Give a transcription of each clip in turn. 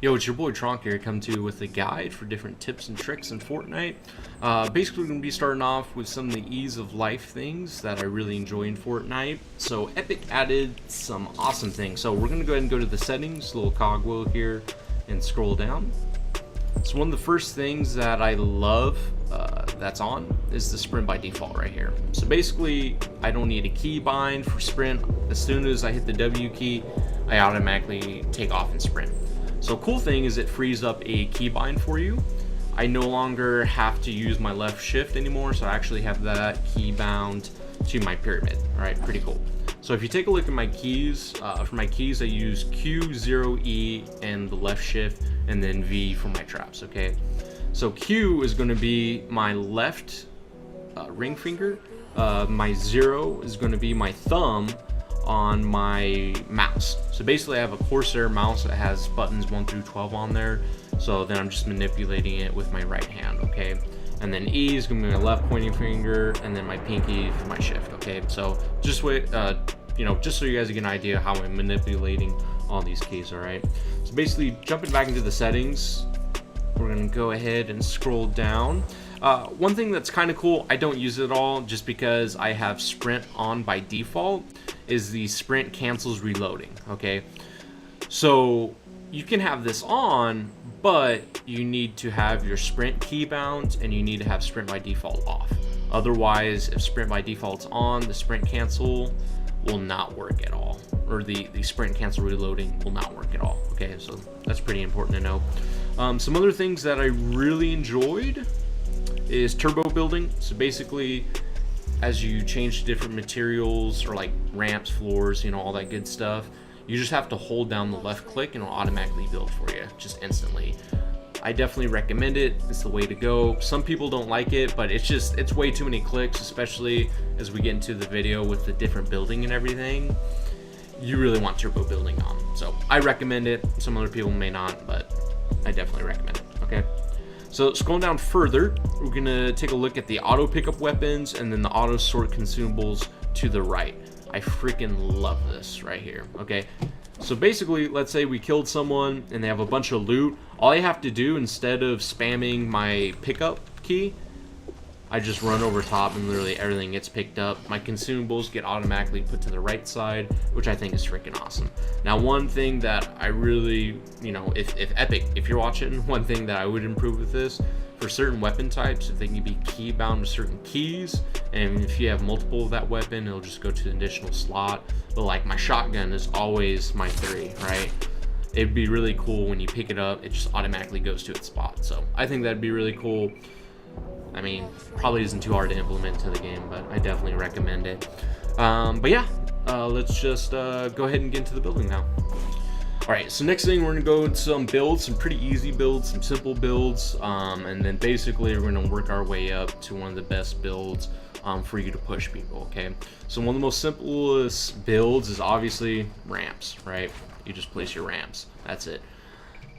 Yo, it's your boy Tronk here, come to you with a guide for different tips and tricks in Fortnite. Basically, we're going to be starting off with some of the ease of life things that I really enjoy in Fortnite. So Epic added some awesome things. So we're going to go ahead and go to the settings, little cogwheel here, and scroll down. So one of the first things that I love that's on is the sprint by default right here. So basically, I don't need a key bind for sprint. As soon as I hit the W key, I automatically take off and sprint. So cool thing is it frees up a keybind for you. I no longer have to use my left shift anymore, so I actually have that key bound to my pyramid. All right, pretty cool. So if you take a look at my keys, for my keys I use Q, 0, E, and the left shift, and then V for my traps, okay? So Q is going to be my left ring finger, my 0 is going to be my thumb on my mouse. So basically I have a Corsair mouse that has buttons 1 through 12 on there, so then I'm just manipulating it with my right hand, okay? And then E is gonna be my left pointing finger, and then my pinky for my shift, okay? So just wait, just so you guys get an idea how I'm manipulating all these keys. All right, so basically jumping back into the settings, we're gonna go ahead and scroll down. One thing that's kind of cool, I don't use it at all just because I have sprint on by default, is the sprint cancels reloading, okay? So you can have this on, but you need to have your sprint key bound and you need to have sprint by default off. Otherwise, if sprint by default's on, the sprint cancel will not work at all, or the sprint cancel reloading will not work at all, okay? So that's pretty important to know. Some other things that I really enjoyed is turbo building. So basically, as you change different materials or like ramps, floors, all that good stuff, you just have to hold down the left click and it'll automatically build for you just instantly. I definitely recommend it. It's the way to go. Some people don't like it, but it's way too many clicks, especially as we get into the video with the different building and everything. You really want turbo building on. So I recommend it. Some other people may not, but I definitely recommend it, okay? So scrolling down further, we're gonna take a look at the auto pickup weapons and then the auto sort consumables to the right. I freaking love this right here, okay? So basically, let's say we killed someone and they have a bunch of loot. All I have to do, instead of spamming my pickup key, I just run over top and literally everything gets picked up. My consumables get automatically put to the right side, which I think is freaking awesome. Now, one thing that I really, if Epic, if you're watching, one thing that I would improve with this, for certain weapon types, if they can be key bound to certain keys, and if you have multiple of that weapon, it'll just go to an additional slot. But like my shotgun is always my 3, right? It'd be really cool when you pick it up, it just automatically goes to its spot. So I think that'd be really cool. I mean, probably isn't too hard to implement into the game, but I definitely recommend it. But yeah, let's just go ahead and get into the building now. All right, so next thing we're gonna go into some builds, some pretty easy builds, some simple builds, and then basically we're gonna work our way up to one of the best builds for you to push people, okay? So one of the most simplest builds is obviously ramps, right? You just place your ramps, that's it.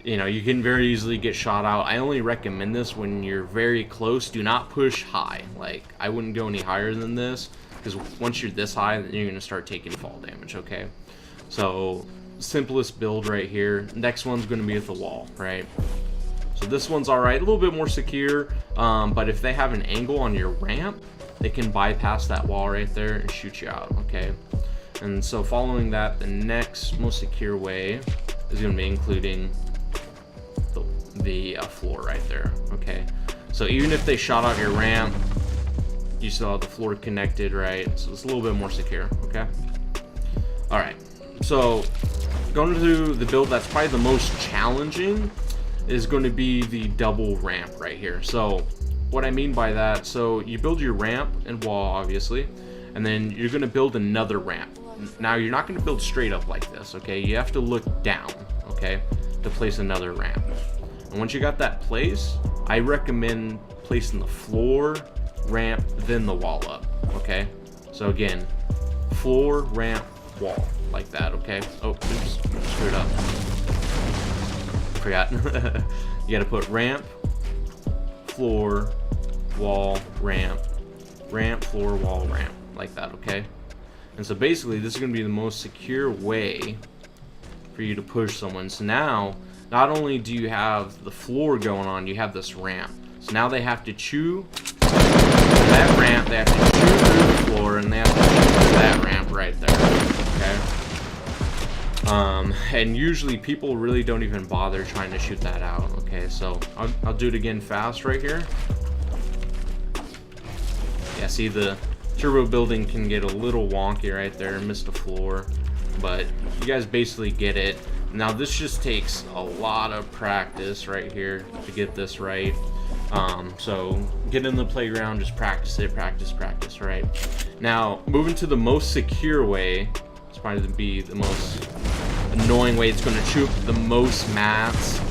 You can very easily get shot out. I only recommend this when you're very close. Do not push high. Like, I wouldn't go any higher than this, because once you're this high, then you're gonna start taking fall damage, okay? So simplest build right here. Next one's going to be at the wall, right? So this one's all right, a little bit more secure, but if they have an angle on your ramp, they can bypass that wall right there and shoot you out, okay? And so following that, the next most secure way is going to be including the floor right there, okay? So even if they shot out your ramp, you still have the floor connected, right? So it's a little bit more secure, okay? All right, so going to the build that's probably the most challenging is going to be the double ramp right here. So what I mean by that, so you build your ramp and wall, obviously, and then you're going to build another ramp. Now, you're not going to build straight up like this, okay? You have to look down, okay, to place another ramp. And once you got that place, I recommend placing the floor, ramp, then the wall up, okay? So again, floor, ramp, wall, like that, okay? Oh, oops, screwed up. Forgot. You gotta put ramp, floor, wall, ramp, ramp, floor, wall, ramp, like that, okay? And so basically, this is gonna be the most secure way for you to push someone. So now, not only do you have the floor going on, you have this ramp. So now they have to chew that ramp, they have to chew through the floor, and they have to chew through that ramp right there, okay? And usually people really don't even bother trying to shoot that out, okay? So I'll do it again fast right here. Yeah, see, the turbo building can get a little wonky right there, missed the floor, but you guys basically get it. Now this just takes a lot of practice right here to get this right. So get in the playground, just practice it, practice, right? Now moving to the most secure way, it's probably to be the most annoying way. It's going to chew up the most mats,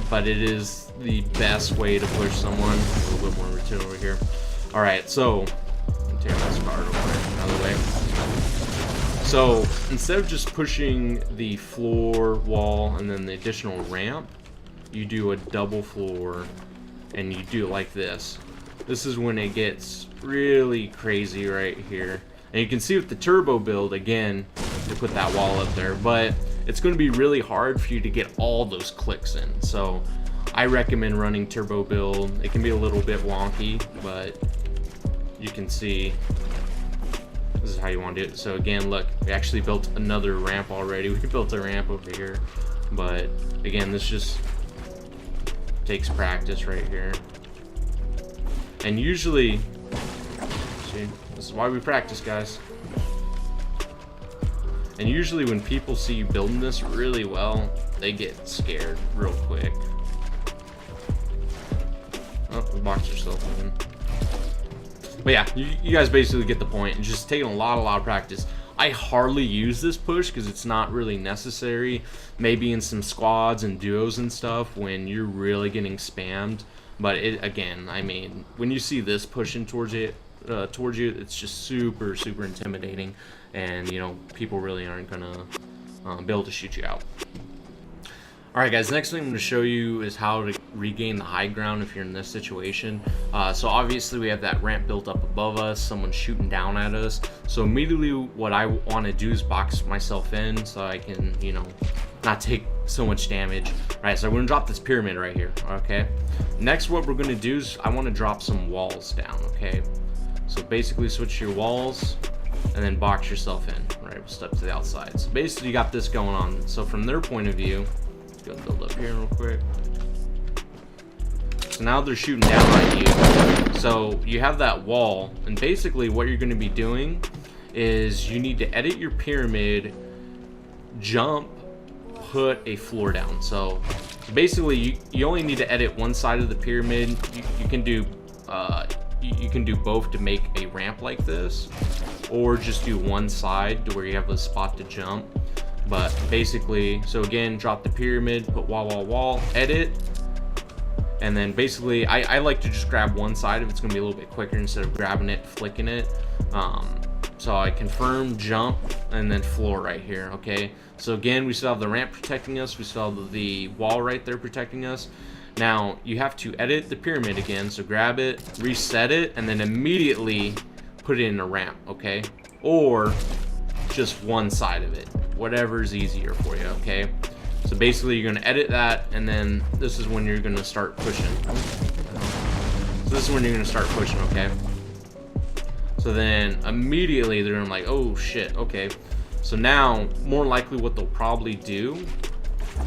but it is the best way to push someone. A little bit more routine over here. All right, so tear this card over another way. So instead of just pushing the floor, wall, and then the additional ramp, you do a double floor, and you do it like this. This is when it gets really crazy right here. And you can see with the turbo build, again, to put that wall up there, but it's going to be really hard for you to get all those clicks in. So I recommend running turbo build. It can be a little bit wonky, but you can see this is how you want to do it. So again, look, we actually built another ramp already. We built a ramp over here, but again, this just takes practice right here. And usually, see, this is why we practice, guys. And usually when people see you building this really well, they get scared real quick. Oh, you box yourself in. But yeah, you guys basically get the point. It's just taking a lot of practice. I hardly use this push because it's not really necessary. Maybe in some squads and duos and stuff when you're really getting spammed. But it, again, I mean, when you see this pushing towards you, it's just super intimidating, and you know, people really aren't gonna be able to shoot you out. Alright guys, next thing I'm going to show you is how to regain the high ground if you're in this situation. So obviously we have that ramp built up above us, someone's shooting down at us. So immediately what I want to do is box myself in so I can, you know, not take so much damage. Alright, so we're going to drop this pyramid right here, okay? Next what we're going to do is I want to drop some walls down, okay? So basically switch your walls and then box yourself in, right? We'll step to the outside. So basically you got this going on. So from their point of view, go build up here real quick. So now they're shooting down at you. So you have that wall, and basically what you're going to be doing is you need to edit your pyramid, jump, put a floor down. So basically you only need to edit one side of the pyramid. You can do both to make a ramp like this, or just do one side to where you have a spot to jump. But basically, so again, drop the pyramid, put wall, edit, and then basically I like to just grab one side if it's gonna be a little bit quicker instead of grabbing it, flicking it. So I confirm, jump, and then floor right here, okay? So again, we still have the ramp protecting us, we still have the wall right there protecting us. Now you have to edit the pyramid again, so grab it, reset it, and then immediately put it in a ramp, okay? Or just one side of it, whatever's easier for you, okay? So basically you're going to edit that, and then this is when you're going to start pushing. So this is when you're going to start pushing, okay? So then immediately they're going to be like, oh shit, okay. So now more likely what they'll probably do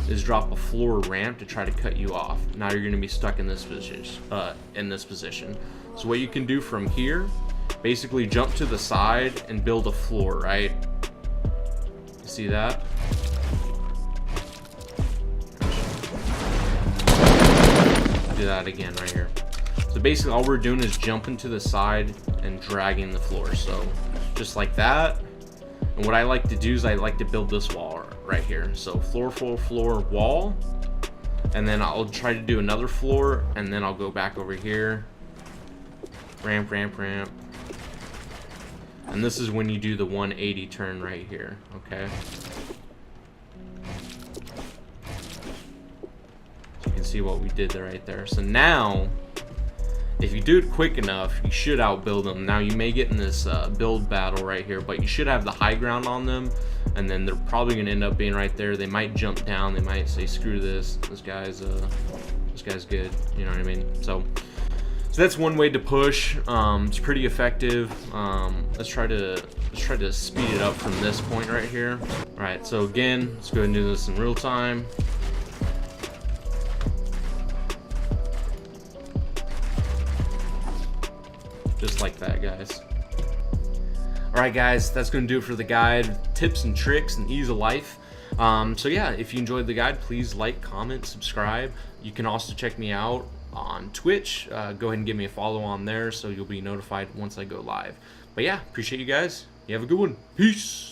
is drop a floor ramp to try to cut you off. Now you're going to be stuck in this position. So what you can do from here, basically jump to the side and build a floor, right? See that? Do that again right here. So basically all we're doing is jumping to the side and dragging the floor. So just like that. And what I like to do is I like to build this wall right here. So floor, wall. And then I'll try to do another floor, and then I'll go back over here. Ramp. And this is when you do the 180 turn right here, okay? So you can see what we did there right there. So now, if you do it quick enough, you should outbuild them. Now you may get in this build battle right here, but you should have the high ground on them. and then they're probably going to end up being right there. They might jump down. They might say, screw this. This guy's good. You know what I mean? So that's one way to push. It's pretty effective. Let's try to speed it up from this point right here. All right, so again, let's go ahead and do this in real time. Just like that, guys. All right, guys, that's going to do it for the guide, tips and tricks and ease of life. So yeah, if you enjoyed the guide, please like, comment, subscribe. You can also check me out on Twitch. Go ahead and give me a follow on there so you'll be notified once I go live. But yeah, appreciate you guys. You have a good one. Peace.